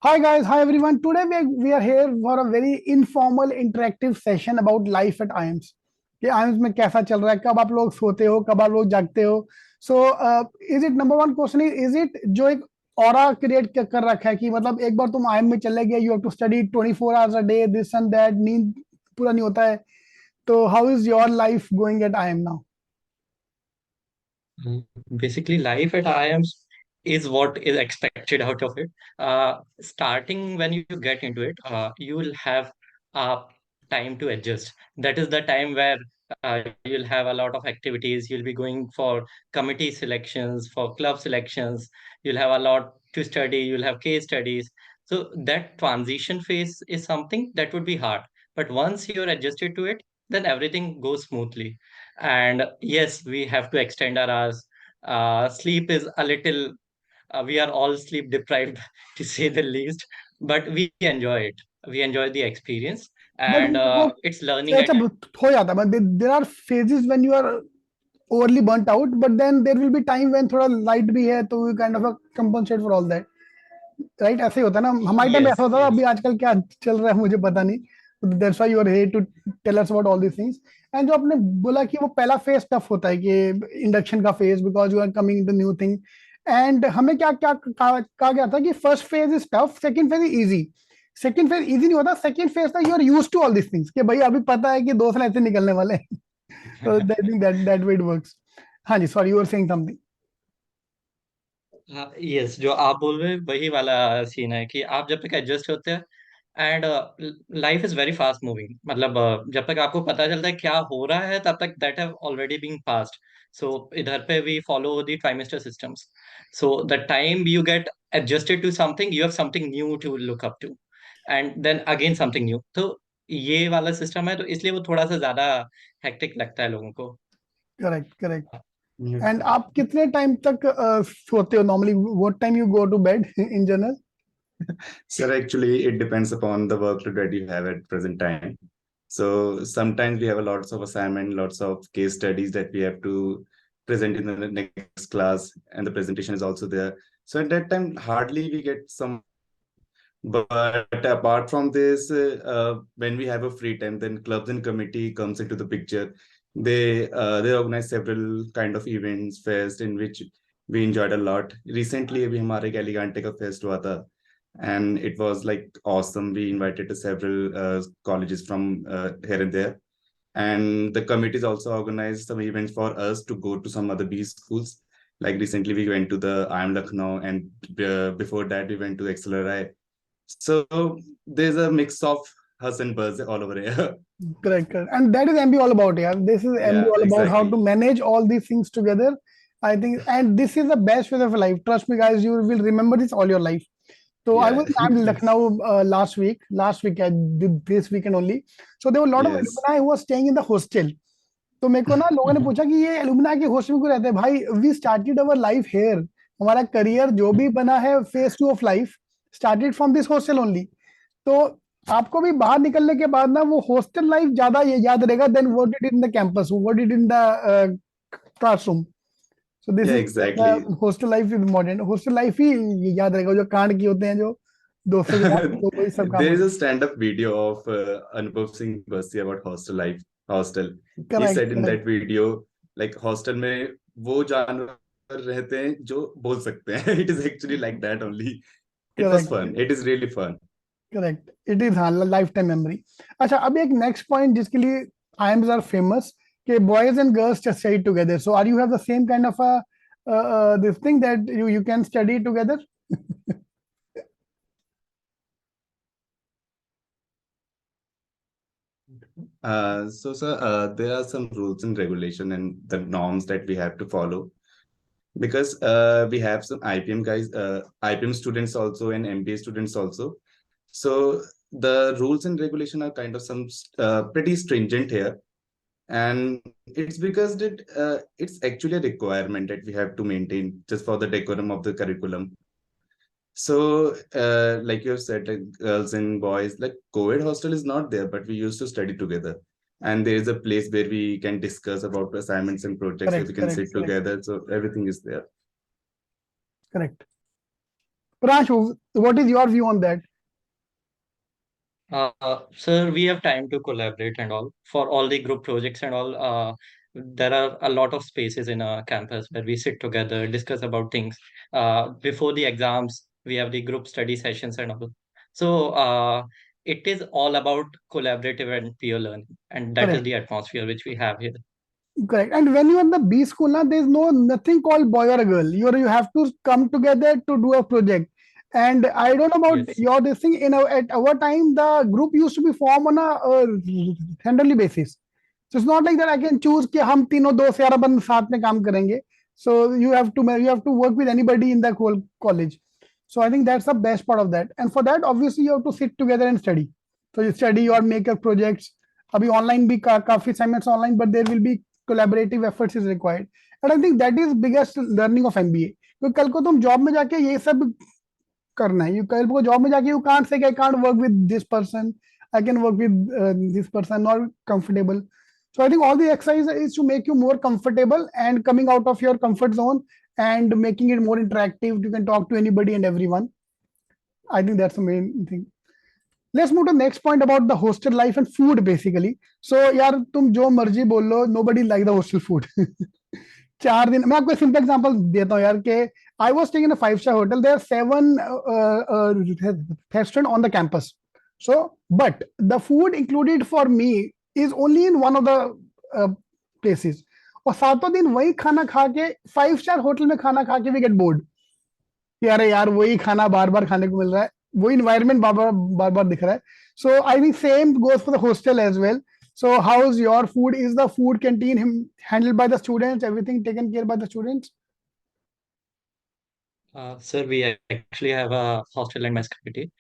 Hi guys, hi everyone. Today we are here for a very informal interactive session about life at IIMs. कि IIMs में कैसा चल रहा है, कब आप लोग सोते हो, कब आप लोग जागते हो. So is it number one question is it जो एक ऑरा क्रिएट कर रखा है कि मतलब एक बार तुम IIM में चले गए, you have to study 24 hours a day, this and that, नींद पूरा नहीं होता है. तो how is your life going at IIM now? Basically, life at IIMs is what is expected out of it. Starting when you get into it, you will have uh, time to adjust. That is the time where you'll have a lot of activities. You'll be going for committee selections, for club selections. You'll have a lot to study. You'll have case studies. So that transition phase is something that would be hard. But once you're adjusted to it, then everything goes smoothly. And yes, we have to extend our hours. Sleep is a little, we are all sleep deprived to say the least, but we enjoy it. We enjoy the experience, But and वो it's learning at ऐसा हो जाता है. But there are phases when you are overly burnt out, but then there will be time when थोड़ा light भी है तो we kind of compensate for all that. Right, ऐसे ही होता है ना. हमारे टाइम में ऐसा yes, होता था, अभी yes. आजकल क्या चल रहा है मुझे पता नहीं. That's why you are here to tell us about all these things. And जो आपने बोला कि वो पहला फेज टफ होता है कि इंडक्शन का phase, because you are coming into new thing. And हमें क्या क्या कहा गया था कि first phase is tough, second phase is easy. Second phase easy नहीं होता, सेकंड फेज था you are used to all this things कि भाई अभी पता है कि 2 साल ऐसे निकलने वाले हैं. तो I think that way it works. हाँ जी, sorry, you are saying something. हाँ, यस, जो आप बोल रहे हैं वही वाला सीन है कि आप जब तक एडजस्ट होते हैं and life is very fast moving. मतलब जब तक आपको पता चलता है क्या हो रहा है तब तक that have already been past. So इधर पे we follow the trimester systems. So the time you get adjusted to something, you have something new to look up to, and then again something new. तो ये वाला system है, तो इसलिए वो थोड़ा सा ज्यादा हेक्टिक लगता है लोगों को. Correct, correct. एंड आप कितने टाइम तक सोते हो normally? What time you go to bed in general? Sir, actually, it depends upon the workload that you have at present time. So sometimes we have a lots of assignment, lots of case studies that we have to present in the next class, and the presentation is also there. So at that time, hardly we get some. But apart from this, when we have a free time, then clubs and committee comes into the picture. They organize several kind of events, fest in which we enjoyed a lot. Recently, अभी हमारे एलिगांटे का fest हुआ था, and it was like awesome. We invited to several colleges from here and there, and the committees also organized some events for us to go to some other B schools. Like recently, we went to the IIM Lucknow, and before that, we went to XLRI. So there's a mix of hus and buzz all over here. Correct, correct. And that is MBA all about. Yeah, this is MBA Yeah, all about how to exactly. manage all these things together. I think, and this is the best phase of life. Trust me, guys, you will remember this all your life. So I Yeah, was in thanks. Lucknow last week. Last week, I did this weekend only. So there were a lot of Yes. alumni who were staying in the hostel. तो मेरे को ना लोगों ने पूछा कि ये एलुमना के हॉस्टल में क्यों रहते हैं भाई. We started our life here. हमारा करियर जो भी बना है phase 2 of life started from this hostel only. तो आपको भी बाहर निकलने के बाद ना वो हॉस्टल लाइफ ज्यादा ये याद रहेगा then what it in the campus, what it in the classroom. So this Yeah, is exactly. Hostel life is modern. Hostel life ही ये याद रहेगा, जो कांड किए होते हैं जो दोस्तों के साथ, तो वही सब काम There is होता a stand-up video of Anubhav Singh Basi about hostel life. Hostel. है. He correct, said in correct, that video, like hostel में वो जानवर रहते हैं जो बोल सकते हैं. It is actually like that only. It was correct, fun. It is really fun. Correct. It is, हाँ, लाइफ टाइम मेमोरी. अच्छा, अभी एक नेक्स्ट पॉइंट जिसके लिए आईएम्स आर फेमस कि boys and girls just study together. So are you have the same kind of this thing that you can study together? So, sir, there are some rules and regulation and the norms that we have to follow because we have some IPM guys, IPM students also and MBA students also. So the rules and regulation are kind of some pretty stringent here, and it's because it's actually a requirement that we have to maintain just for the decorum of the curriculum. So, like you have said, like girls and boys, like COVID hostel is not there, but we used to study together. And there is a place where we can discuss about assignments and projects where we correct, can correct, sit correct, together. So everything is there. Correct. Pranshu, what is your view on that? Sir, we have time to collaborate and all for all the group projects and all. There are a lot of spaces in a campus where we sit together, discuss about things. Before the exams, we have the group study sessions and all. So it is all about collaborative and peer learning, and that is Correct. the atmosphere which we have here. Correct. And when you are in the B school, now there's nothing called boy or a girl. You have to come together to do a project. And I don't know about Yes. your this thing. At our time, the group used to be formed on a randomly basis. So it's not like that I can choose कि हम तीनों दोस्त यार अपन साथ में काम करेंगे. So you have to work with anybody in the whole college. So I think that's the best part of that. And for that, obviously, you have to sit together and study. So you study or make your projects. अभी online भी काफी assignments online, but there will be collaborative efforts is required. And I think that is biggest learning of MBA. क्योंकि कल को तुम job में जाके ये सब करना है. कल को जॉब में जाके you can't say I can't work with this person. I can work with this person, not comfortable. So I think all the exercise is to make you more comfortable and coming out of your comfort zone and making it more interactive. You can talk to anybody and everyone. I think that's the main thing. Let's move to the next point about the hostel life and food basically. So यार तुम जो मर्जी बोल लो, nobody like the hostel food. 4 दिन मैं आपको simple example देता हूँ यार कि I was staying in a 5-star hotel. There are 7 restaurants on the campus. So, but the food included for me is only in one of the places. और सातों दिन वही खाना खा के 5-star होटल में खाना खा के we get bored. कि अरे यार वही खाना बार बार खाने को मिल रहा है, वो environment बार बार दिख रहा है. So I think same goes for the hostel as well. So how's your food? Is the food canteen handled by the students? Everything taken care by the students? Sir, we actually have a hostel and mess committee,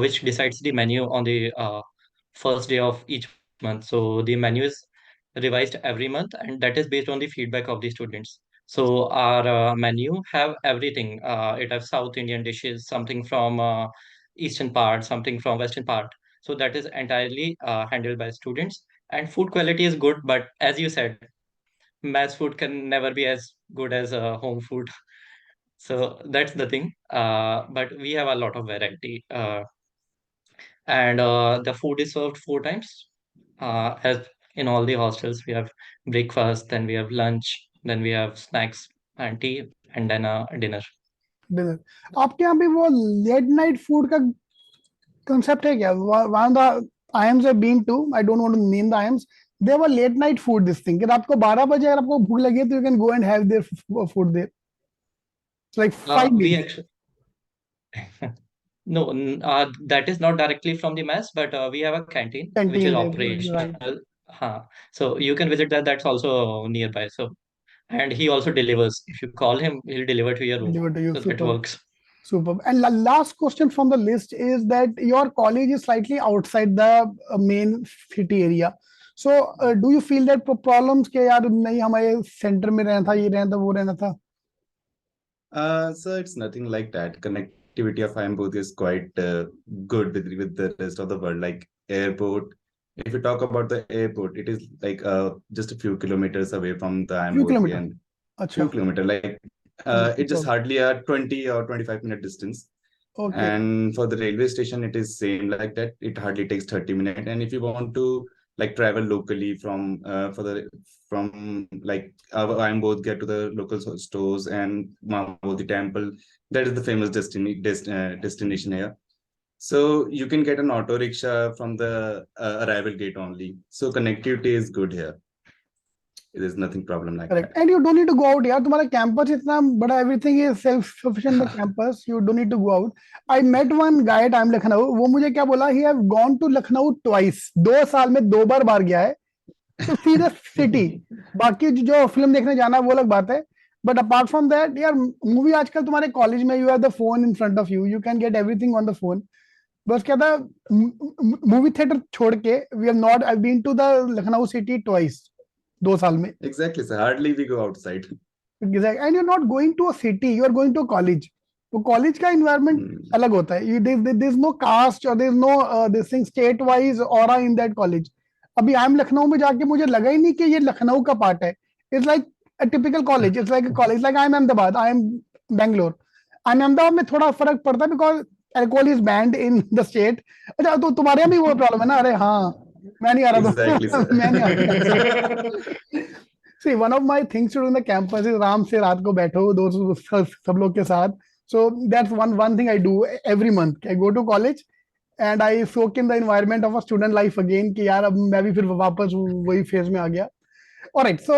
which decides the menu on the first day of each month. So the menu is revised every month, and that is based on the feedback of the students. So our menu have everything. It has South Indian dishes, something from eastern part, something from western part. So that is entirely handled by students. And food quality is good, but as you said, mass food can never be as good as home food. So that's the thing. But we have a lot of variety, and the food is served 4 times. As in all the hostels, we have breakfast, then we have lunch, then we have snacks and tea, and then dinner. Dinner. आपके यहाँ पे वो late night food का concept है क्या? One of the IIMs I've been to, I don't want to name the IIMs. They have a late night food this thing. कि रात को 12 बजे अगर आपको भूख लगी है तो you can go and have their food there. It's like 5 We meals. actually no, that is not directly from the mess, but we have a canteen which is Canteen there, operational. right? So you can visit that. That's also nearby. So and he also delivers. If you call him, he'll deliver to your room. Deliver to you. So that Super. works. Superb. And last question from the list is that your college is slightly outside the main city area. So do you feel that problems के यार नहीं हमारे center में रहना था, ये रहना था, वो रहना था? So it's nothing like that. Connectivity of IIM is quite good with the rest of the world. Like airport, if you talk about the airport, it is like just a few kilometers away from the Few IIM kilometer. and अच्छा. few kilometers. Like it's just hardly a 20 or 25-minute distance. Okay. And for the railway station, it is same like that. It hardly takes 30 minutes. And if you want to like travel locally from like I'm both get to the local stores and Mahabodhi temple. That is the famous destination here. So you can get an auto rickshaw from the arrival gate only. So connectivity is good here. There is nothing problem like Correct. that. And you don't need to go out यार. तुम्हारा campus इतना बड़ा, everything is self-sufficient the campus. You don't need to go out. I met one guy at IIM Lucknow. वो मुझे क्या बोला? He have gone to Lucknow twice. 2 साल में 2 बार गया है. To see the city. बाकी जो फिल्म देखने जाना है वो अलग बात है. But apart from that, यार movie आजकल तुम्हारे college में you have the phone in front of you. You can get everything on the phone. बस क्या था, movie theater छोड़ के we have not. I've been to the Lucknow city twice. 2 साल में. Exactly, sir. Hardly we go outside. Exactly. And you're not going to a city, you're going to a college. तो college का environment अलग होता है. There's no caste or there's no this thing state wise aura in that college. अभी I am Lucknow में जाके मुझे लगा ही नहीं कि ये लखनऊ का पार्ट है. It's like a typical college. It's like a college. Like I am Ahmedabad, I am Bangalore. Ahmedabad में थोड़ा फर्क पड़ता है because alcohol is band in the state. अच्छा तो तुम्हारे यहाँ भी वो प्रॉब्लम है ना? अरे हाँ, मैं नहीं आ रहा Exactly, था. sir. मैं नहीं आ रहा. See, one of my things to do in the campus is आराम से रात को बैठो दोस्त सब लोग के साथ. So that's one thing I do every month. I go to college and I soak in the environment of a student life again कि यार अब मैं भी फिर वापस वही फेज में आ गया. All right. So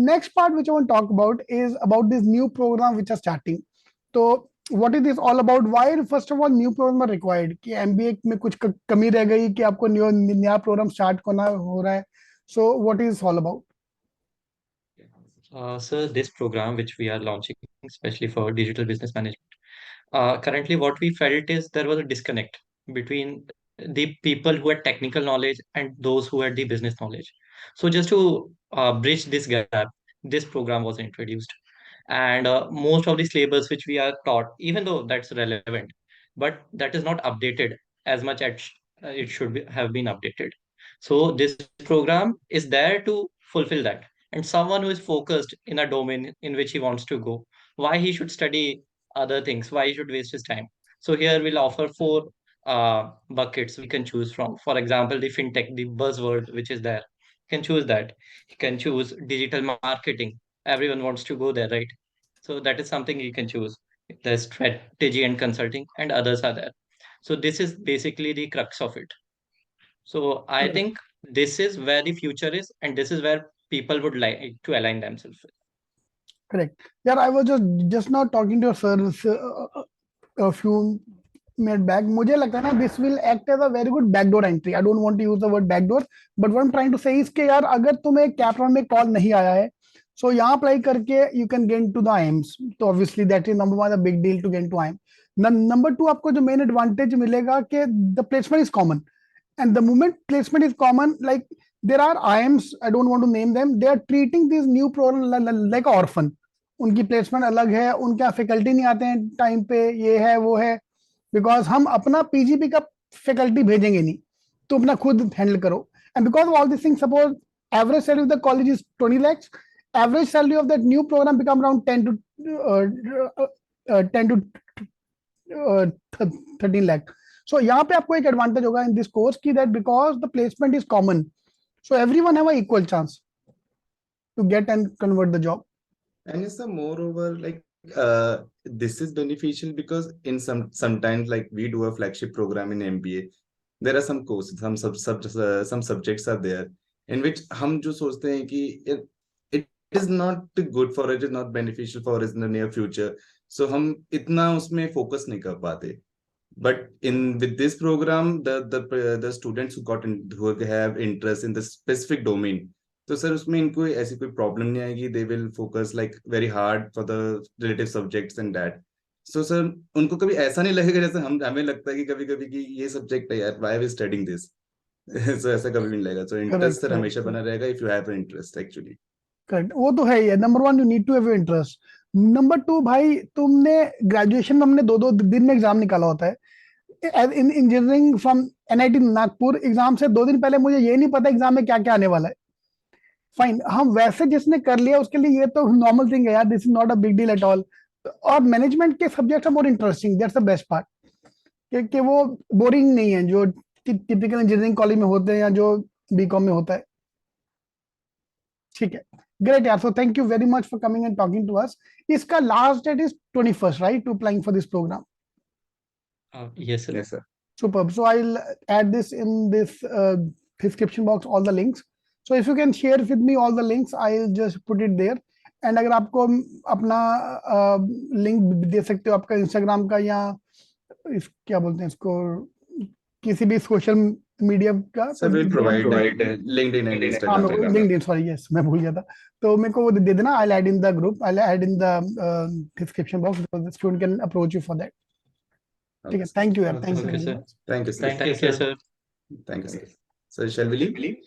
next part which I want to talk about is about this new program which are starting. So what is this all about? Why first of all new program are required? कि MBA में कुछ कमी रह गई कि आपको नया programme start करना हो रहा है. So what is all about? So this program which we are launching, especially for digital business management, currently what we felt is there was a disconnect between the people who had technical knowledge and those who had the business knowledge. So just to bridge this gap, this program was introduced. And most of the syllabus which we are taught, even though that's relevant, but that is not updated as much as it should have been updated. So this program is there to fulfill that. And someone who is focused in a domain in which he wants to go, why he should study other things, why he should waste his time. So here we'll offer four buckets we can choose from. For example, the fintech, the buzzword which is there, you can choose that. You can choose digital marketing. Everyone wants to go there, right? So that is something you can choose. There's strategy and consulting, and others are there. So this is basically the crux of it. So I Correct. think this is where the future is, and this is where people would like to align themselves with. Correct. Yeah, I was just now talking to your sir a few minutes back. मुझे लगता है ना this will act as a very good backdoor entry. I don't want to use the word backdoor, but what I'm trying to say is कि यार अगर तुम्हें cap round में call नहीं आया है, so यहाँ अप्लाई करके you can get into the IIMs. तो obviously that is number one, a big deal to get into IIM. Number two, आपको जो main advantage मिलेगा कि the placement is common. And the moment placement is common, like there are IIMs, I don't want to name them, they are treating these new program like an orphan. उनकी placement अलग है, उनके यहाँ faculty नहीं आते हैं time पे, ये है वो है, बिकॉज हम अपना पीजीपी का फैकल्टी भेजेंगे नहीं, तो अपना खुद हैंडल करो. And because of all this thing, suppose average salary of the college is 20 lakhs, average salary of that new programme become around 10 to 13 lakh. So यहाँ पे आपको एक एडवांटेज होगा इन दिस कोर्स की that because the placement is common, so everyone have a equal chance to get and convert the job. And it's a moreover like this is beneficial because in sometimes like we do a flagship program in MBA, there are some courses, some subjects are there in which हम जो सोचते हैं कि it is not good for us, it is not beneficial for us in the near future, so हम इतना उसमें focus नहीं कर पाते. But with this program, the students who have interest in the specific domain, तो sir उसमें इनको ऐसी कोई प्रॉब्लम नहीं आएगी. They will focus like very hard for the relative subjects and that. So sir उनको कभी ऐसा नहीं लगेगा जैसे हमें लगता है कि कभी कभी कि ये सब्जेक्ट है यार, why are we studying this. So ऐसा कभी नहीं लगेगा. सो इंटरेस्ट सर हमेशा बना रहेगा if you have interest actually. Correct, वो तो है ही. Number one, you need to have interest. Number two, भाई तुमने ग्रेजुएशन में हमने 2 दिन में एग्जाम निकाला होता है. इन engineering from NIT Nagpur, exam से 2 दिन पहले मुझे ये नहीं पता एग्जाम में क्या क्या आने वाला है. फाइन, हम वैसे जिसने कर लिया उसके लिए ये तो नॉर्मल थिंग है यार, this is not a big deal at all. और मैनेजमेंट के subjects are more interesting, that's the best part, कि वो बोरिंग नहीं है जो टिपिकल इंजीनियरिंग कॉलेज में होते हैं या जो बीकॉम में होता है. ठीक है, ग्रेट यार. So thank you very much for coming and talking to us. इसका last date is 21st, right, to applying for this program? Yes, sir. Yes, sir. Superb. So I'll add this in this description box, all the links. So if you can share with me all the links, I'll just put it there. And अगर आपको अपना link दे सकते हो आपका Instagram का या क्या बोलते हैं इसको, किसी भी सोशल मीडिया का, sir will provide LinkedIn and Instagram. LinkedIn, sorry, yes मैं भूल गया था, तो मेरे को वो दे देना. I'll add in the group, I'll add in the description box, so the student can approach you for that. ठीक है, थैंक यू यार, thank you. Thank you, sir. Thank you, sir. Thank you, sir. So shall we leave?